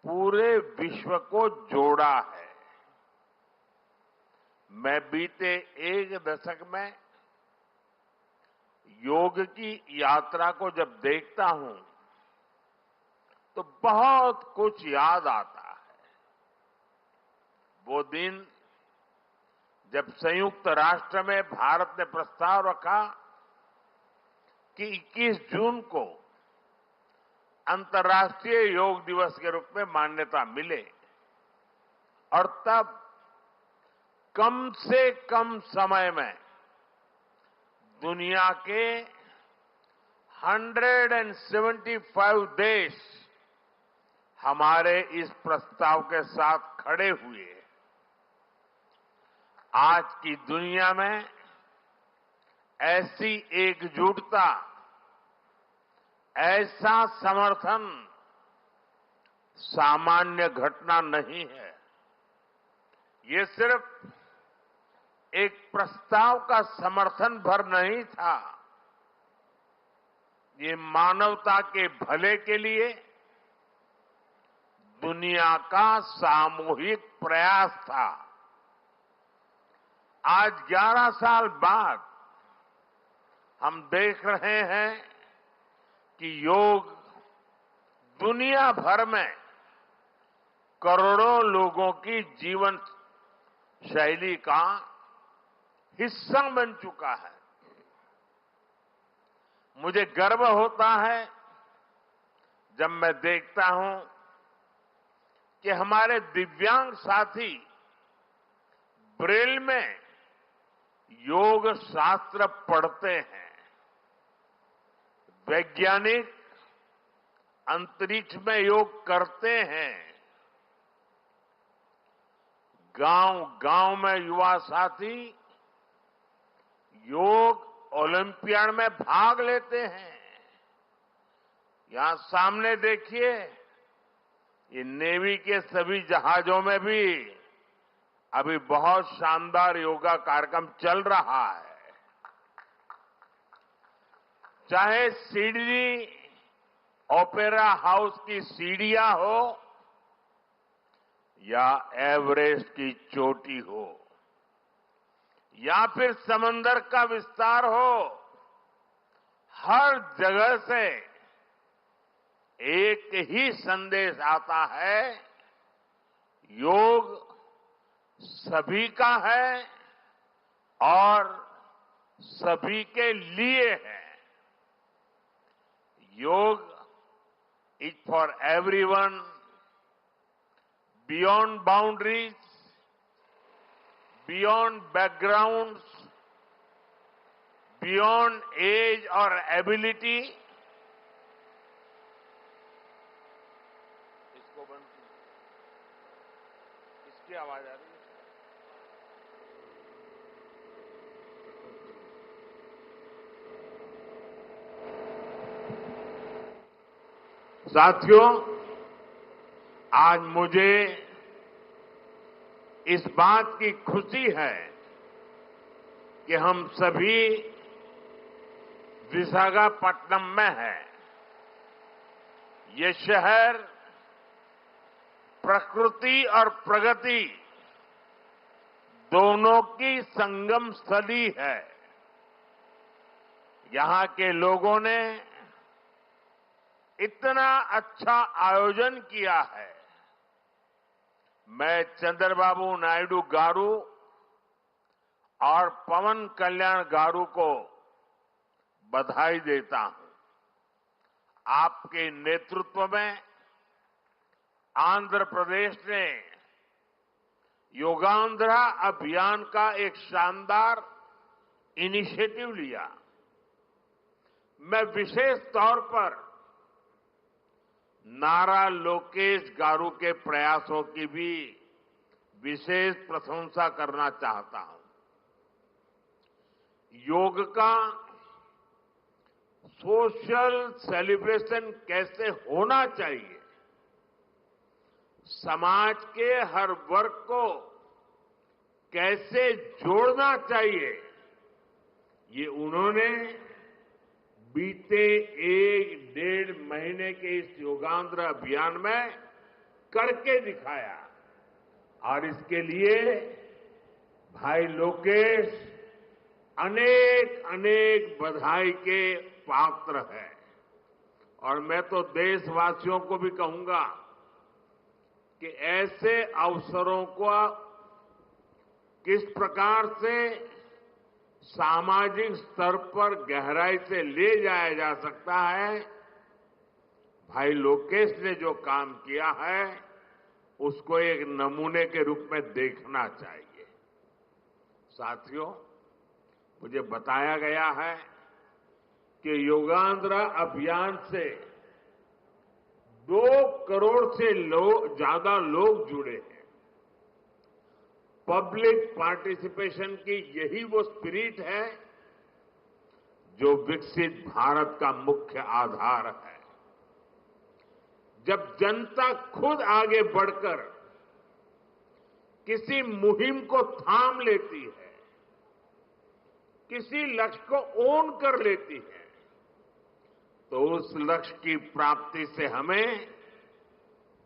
पूरे विश्व को जोड़ा है। मैं बीते एक दशक में योग की यात्रा को जब देखता हूं तो बहुत कुछ याद आता है। वो दिन जब संयुक्त राष्ट्र में भारत ने प्रस्ताव रखा कि 21 जून को अंतर्राष्ट्रीय योग दिवस के रूप में मान्यता मिले और तब कम से कम समय में दुनिया के 175 देश हमारे इस प्रस्ताव के साथ खड़े हुए। आज की दुनिया में ऐसी एकजुटता, ऐसा समर्थन सामान्य घटना नहीं है। ये सिर्फ एक प्रस्ताव का समर्थन भर नहीं था, ये मानवता के भले के लिए दुनिया का सामूहिक प्रयास था। आज 11 साल बाद हम देख रहे हैं कि योग दुनिया भर में करोड़ों लोगों की जीवन शैली का हिस्सा बन चुका है। मुझे गर्व होता है जब मैं देखता हूं कि हमारे दिव्यांग साथी ब्रेल में योग शास्त्र पढ़ते हैं। वैज्ञानिक अंतरिक्ष में योग करते हैं। गांव-गांव में युवा साथी योग ओलंपियाड में भाग लेते हैं। यहां सामने देखिए, ये नेवी के सभी जहाजों में भी अभी बहुत शानदार योगा कार्यक्रम चल रहा है। चाहे सिडनी ओपेरा हाउस की सीढ़ियां हो या एवरेस्ट की चोटी हो या फिर समंदर का विस्तार हो, हर जगह से एक ही संदेश आता है, योग सभी का है और सभी के लिए है। Yoga is for everyone, beyond boundaries, beyond backgrounds, beyond age और एबिलिटी। इसको बंद कीजिए, इसकी आवाज आ रही है। साथियों, आज मुझे इस बात की खुशी है कि हम सभी विशाखापट्टनम में हैं। ये शहर प्रकृति और प्रगति दोनों की संगम स्थली है। यहां के लोगों ने इतना अच्छा आयोजन किया है। मैं चंद्रबाबू नायडू गारू और पवन कल्याण गारू को बधाई देता हूं। आपके नेतृत्व में आंध्र प्रदेश ने योगांध्रा अभियान का एक शानदार इनिशिएटिव लिया। मैं विशेष तौर पर नारा लोकेश गारू के प्रयासों की भी विशेष प्रशंसा करना चाहता हूं। योग का सोशल सेलिब्रेशन कैसे होना चाहिए, समाज के हर वर्ग को कैसे जोड़ना चाहिए, ये उन्होंने बीते 1-1.5 महीने के इस योगांध्र अभियान में करके दिखाया और इसके लिए भाई लोकेश अनेक अनेक बधाई के पात्र है। और मैं तो देशवासियों को भी कहूंगा कि ऐसे अवसरों को किस प्रकार से सामाजिक स्तर पर गहराई से ले जाया जा सकता है, भाई लोकेश ने जो काम किया है उसको एक नमूने के रूप में देखना चाहिए। साथियों, मुझे बताया गया है कि योगांध्रा अभियान से 2 करोड़ से ज्यादा लोग जुड़े हैं। पब्लिक पार्टिसिपेशन की यही वो स्पिरिट है जो विकसित भारत का मुख्य आधार है। जब जनता खुद आगे बढ़कर किसी मुहिम को थाम लेती है, किसी लक्ष्य को ओन कर लेती है, तो उस लक्ष्य की प्राप्ति से हमें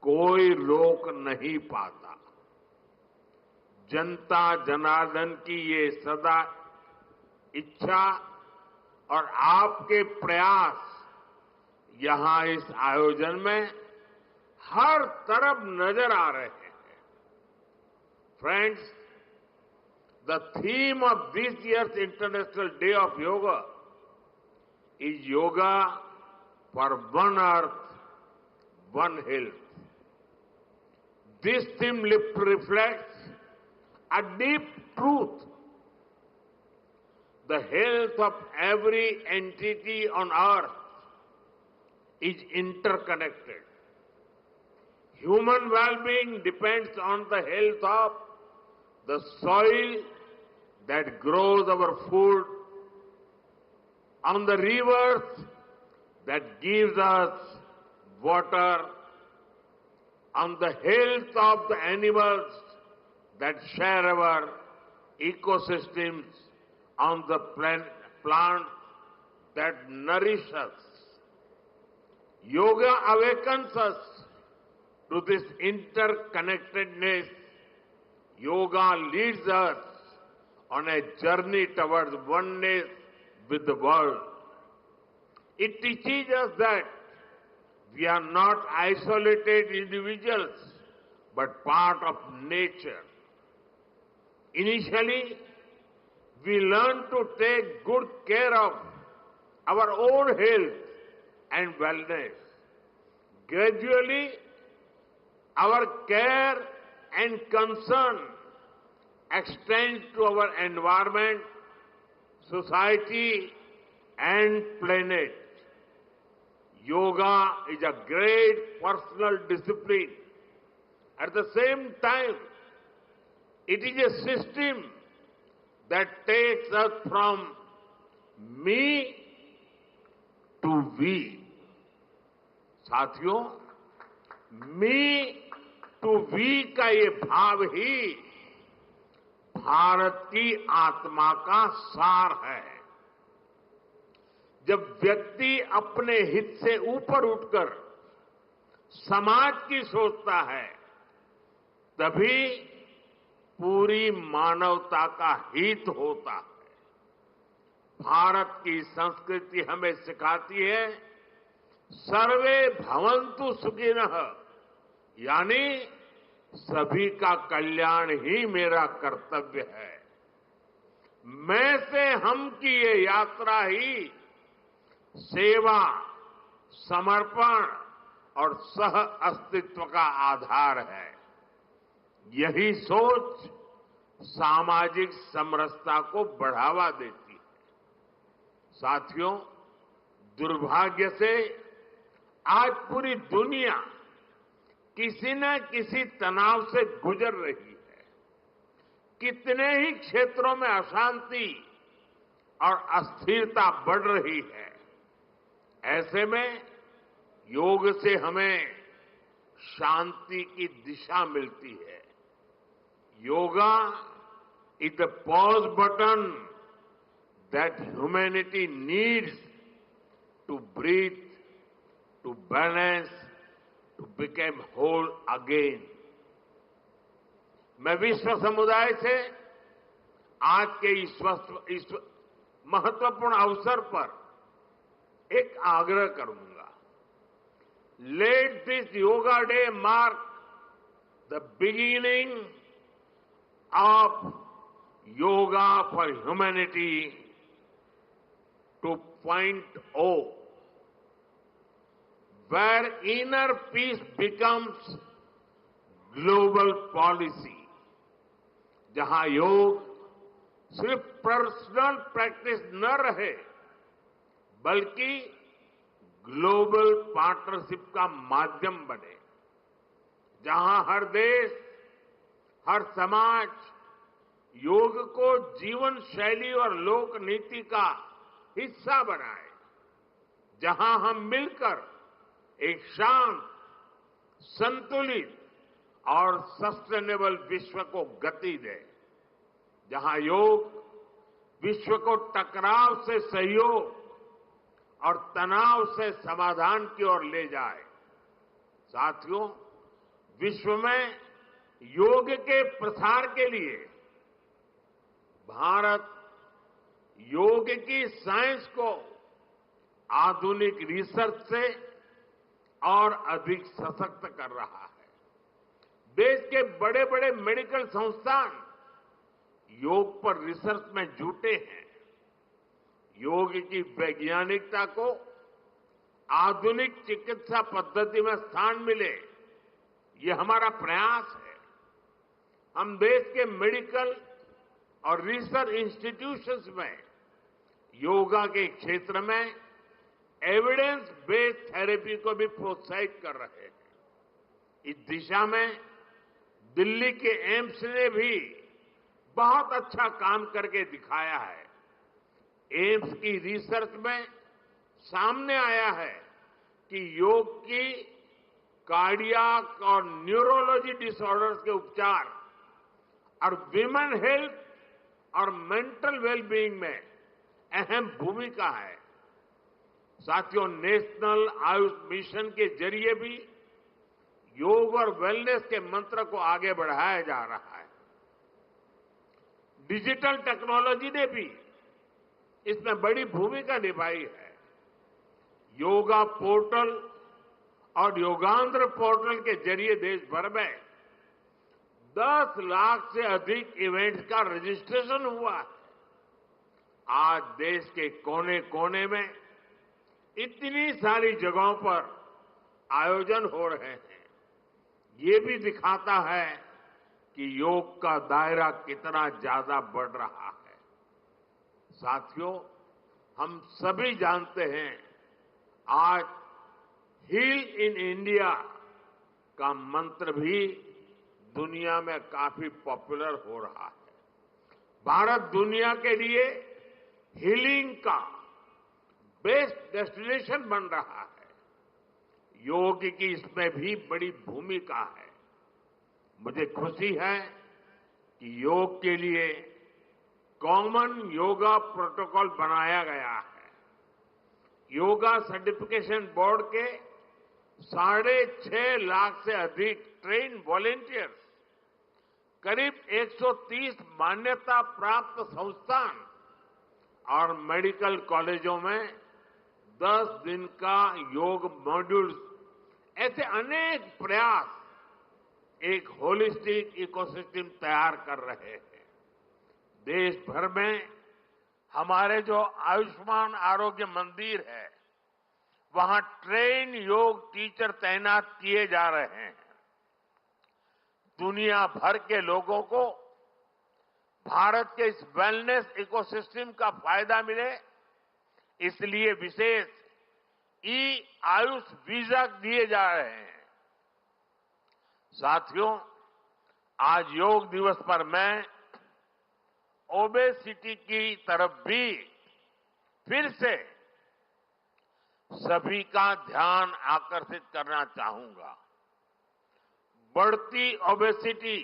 कोई रोक नहीं पाता। जनता जनार्दन की ये सदा इच्छा और आपके प्रयास यहां इस आयोजन में हर तरफ नजर आ रहे हैं। Friends, the theme of this year's International Day of Yoga is Yoga for One Earth, One Health. This theme reflects a deep truth. The health of every entity on earth is interconnected. Human well-being depends on the health of the soil that grows our food, on the rivers that gives us water, on the health of the animals that share our ecosystems, on the plants that nourish us. Yoga awakens us to this interconnectedness. Yoga leads us on a journey towards oneness with the world. It teaches us that we are not isolated individuals, but part of nature. Initially, we learn to take good care of our own health and wellness. Gradually, our care and concern extends to our environment, society, and planet. Yoga is a great personal discipline. At the same time, it is a system that takes us from me to we. साथियों, मी to we का ये भाव ही भारत की आत्मा का सार है। जब व्यक्ति अपने हित से ऊपर उठकर समाज की सोचता है, तभी पूरी मानवता का हित होता है। भारत की संस्कृति हमें सिखाती है सर्वे भवन्तु सुखिनः, यानी सभी का कल्याण ही मेरा कर्तव्य है। मैं से हम की ये यात्रा ही सेवा, समर्पण और सह अस्तित्व का आधार है। यही सोच सामाजिक समरसता को बढ़ावा देती है। साथियों, दुर्भाग्य से आज पूरी दुनिया किसी न किसी तनाव से गुजर रही है। कितने ही क्षेत्रों में अशांति और अस्थिरता बढ़ रही है। ऐसे में योग से हमें शांति की दिशा मिलती है। Yoga is the pause button that humanity needs to breathe, to balance, to become whole again. मैं विश्व समुदाय से आज के इस महत्वपूर्ण अवसर पर एक आग्रह करूंगा. Let this yoga day mark the beginning of yoga for humanity 2.0, where inner peace becomes global policy. जहां योग सिर्फ पर्सनल प्रैक्टिस न रहे बल्कि ग्लोबल पार्टनरशिप का माध्यम बने. जहां हर देश, हर समाज योग को जीवन शैली और लोक नीति का हिस्सा बनाए. जहां हम मिलकर एक शांत, संतुलित और सस्टेनेबल विश्व को गति दे. जहां योग विश्व को टकराव से सहयोग और तनाव से समाधान की ओर ले जाए. साथियों, विश्व में योग के प्रसार के लिए भारत योग की साइंस को आधुनिक रिसर्च से और अधिक सशक्त कर रहा है. देश के बड़े बड़े मेडिकल संस्थान योग पर रिसर्च में जुटे हैं. योग की वैज्ञानिकता को आधुनिक चिकित्सा पद्धति में स्थान मिले, ये हमारा प्रयास है. हम देश के मेडिकल और रिसर्च इंस्टीट्यूशंस में योगा के क्षेत्र में एविडेंस बेस्ड थेरेपी को भी प्रोत्साहित कर रहे हैं. इस दिशा में दिल्ली के एम्स ने भी बहुत अच्छा काम करके दिखाया है. एम्स की रिसर्च में सामने आया है कि योग की कार्डियक और न्यूरोलॉजी डिसऑर्डर्स के उपचार और विमेन हेल्थ और मेंटल वेलबीइंग में अहम भूमिका है. साथियों, नेशनल आयुष मिशन के जरिए भी योग और वेलनेस के मंत्र को आगे बढ़ाया जा रहा है. डिजिटल टेक्नोलॉजी ने भी इसमें बड़ी भूमिका निभाई है. योगा पोर्टल और योगांध्र पोर्टल के जरिए देश भर में 10 लाख से अधिक इवेंट्स का रजिस्ट्रेशन हुआ है. आज देश के कोने कोने में इतनी सारी जगहों पर आयोजन हो रहे हैं. ये भी दिखाता है कि योग का दायरा कितना ज्यादा बढ़ रहा है. साथियों, हम सभी जानते हैं आज हील इन इंडिया का मंत्र भी दुनिया में काफी पॉपुलर हो रहा है. भारत दुनिया के लिए हीलिंग का बेस्ट डेस्टिनेशन बन रहा है. योग की इसमें भी बड़ी भूमिका है. मुझे खुशी है कि योग के लिए कॉमन योगा प्रोटोकॉल बनाया गया है. योगा सर्टिफिकेशन बोर्ड के 6.5 लाख से अधिक ट्रेन वॉलेंटियर्स, करीब 130 मान्यता प्राप्त संस्थान और मेडिकल कॉलेजों में 10 दिन का योग मॉड्यूल्स, ऐसे अनेक प्रयास एक होलिस्टिक इकोसिस्टम तैयार कर रहे हैं. देश भर में हमारे जो आयुष्मान आरोग्य मंदिर है, वहां ट्रेन योग टीचर तैनात किए जा रहे हैं. दुनिया भर के लोगों को भारत के इस वेलनेस इकोसिस्टम का फायदा मिले, इसलिए विशेष आयुष वीजा दिए जा रहे हैं. साथियों, आज योग दिवस पर मैं ओबेसिटी की तरफ भी फिर से सभी का ध्यान आकर्षित करना चाहूंगा. बढ़ती ओबेसिटी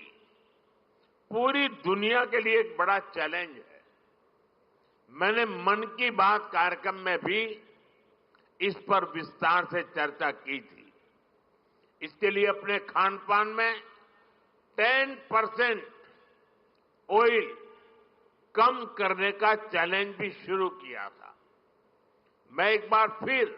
पूरी दुनिया के लिए एक बड़ा चैलेंज है. मैंने मन की बात कार्यक्रम में भी इस पर विस्तार से चर्चा की थी. इसके लिए अपने खान पान में 10% ऑयल कम करने का चैलेंज भी शुरू किया था। मैं एक बार फिर